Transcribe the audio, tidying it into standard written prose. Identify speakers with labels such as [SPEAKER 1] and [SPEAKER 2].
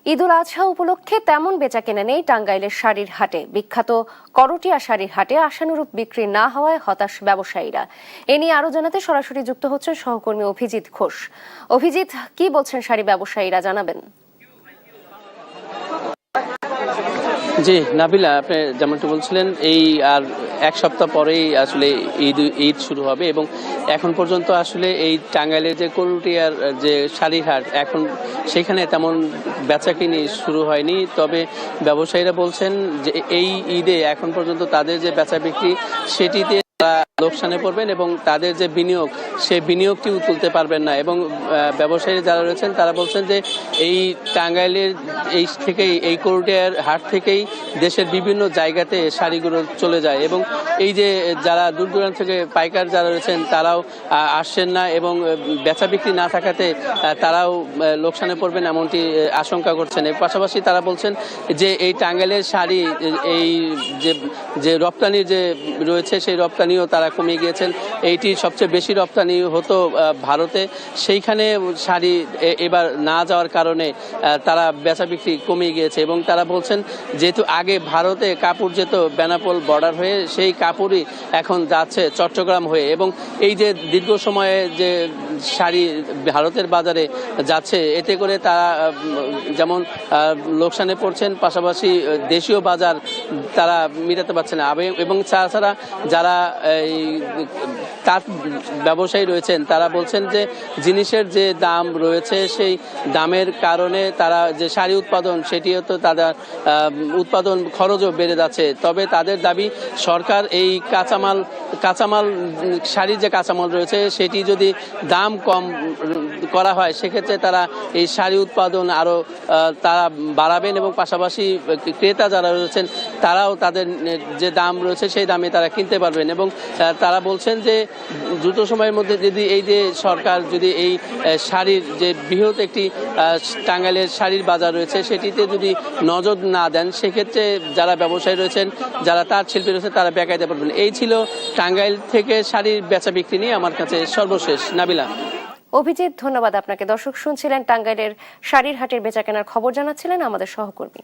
[SPEAKER 1] ঈদুল আজহা উপলক্ষে তেমন বেচাকেনা নেই টাঙ্গাইলের শাড়ির হাটে। বিখ্যাত করটিয়া শাড়ির হাটে আশানুরূপ বিক্রি না হওয়ায় হতাশ ব্যবসায়ীরা। এ নিয়ে আরো জানাতে সরাসরি যুক্ত হচ্ছেন সহকর্মী অভিজিৎ ঘোষ। অভিজিৎ, কি বলছেন শাড়ি ব্যবসায়ীরা, জানাবেন।
[SPEAKER 2] জি নাবিলা, আপনি যেমনটা বলছিলেন, এই আর এক সপ্তাহ পরেই আসলে ঈদ শুরু হবে এবং এখন পর্যন্ত আসলে এই টাঙ্গাইলের যে করটিয়ার যে শাড়ির হাট, এখন সেখানে তেমন বেচাকিনি শুরু হয়নি। তবে ব্যবসায়ীরা বলছেন যে এই ঈদে এখন পর্যন্ত তাদের যে বেচা বিক্রি সেটিতে লোকসানে পড়বেন এবং তাদের যে বিনিয়োগ সেই বিনিয়োগটিও তুলতে পারবেন না। এবং ব্যবসায়ী যারা রয়েছেন তারা বলছেন যে এই টাঙ্গাইলের এই করটিয়ার হাট থেকেই দেশের বিভিন্ন জায়গাতে শাড়িগুলো চলে যায় এবং এই যে যারা দূর দূরান্ত থেকে পাইকার যারা রয়েছেন তারাও আসছেন না এবং বেচা বিক্রি না থাকাতে তারাও লোকসানে পড়বেন এমনটি আশঙ্কা করছেন। এর পাশাপাশি তারা বলছেন যে এই টাঙ্গাইলের শাড়ি এই যে রপ্তানি যে রয়েছে সেই রপ্তানিও তারা কমে গিয়েছেন। এইটি সবচেয়ে বেশি রপ্তানি হতো ভারতে, সেইখানে শাড়ি এবার না যাওয়ার কারণে তারা বেচা বিক্রি কমে গিয়েছে এবং তারা বলছেন যেহেতু আগে ভারতে কাপড় যেত বেনাপোল বর্ডার হয়ে, সেই কাপড়ই এখন যাচ্ছে চট্টগ্রাম হয়ে এবং এই যে দীর্ঘ সময়ে যে শাড়ি ভারতের বাজারে যাচ্ছে এতে করে তারা যেমন লোকসানে পড়ছেন, পাশাপাশি দেশীয় বাজার তারা মিটাতে পারছে না। এবং তাছাড়া যারা এই তাঁত ব্যবসায়ী রয়েছেন তারা বলছেন যে জিনিসের যে দাম রয়েছে সেই দামের কারণে তারা যে শাড়ি উৎপাদন সেটিও তো তাদের উৎপাদন খরচও বেড়ে যাচ্ছে। তবে তাদের দাবি সরকার এই কাঁচামাল শাড়ির যে কাঁচামাল রয়েছে সেটি যদি দাম কম করা হয় সেক্ষেত্রে তারা এই শাড়ি উৎপাদন আরও তারা বাড়াবেন এবং পাশাপাশি ক্রেতা যারা রয়েছেন তারাও তাদের যে দাম রয়েছে সেই দামে তারা কিনতে পারবেন। এবং তারা বলছেন যে দ্রুত সময়ের মধ্যে যদি এই যে সরকার যদি এই শাড়ির যে বৃহৎ একটি টাঙ্গাইলের শাড়ির বাজার রয়েছে সেটিতে যদি নজর না দেন সেক্ষেত্রে যারা ব্যবসায়ী রয়েছেন, যারা তাঁত শিল্পী রয়েছে তারা বেকায়দা পড়বেন। এই ছিল টাঙ্গাইল থেকে শাড়ির বেচা বিক্রি নিয়ে আমার কাছে সর্বশেষ। নাবিলা।
[SPEAKER 1] অভিজিৎ, ধন্যবাদ আপনাকে। দর্শক শুনছিলেন টাঙ্গাইলের শাড়ির হাটের বেচাকেনার খবর জানাচ্ছিলেন আমাদের সহকর্মী।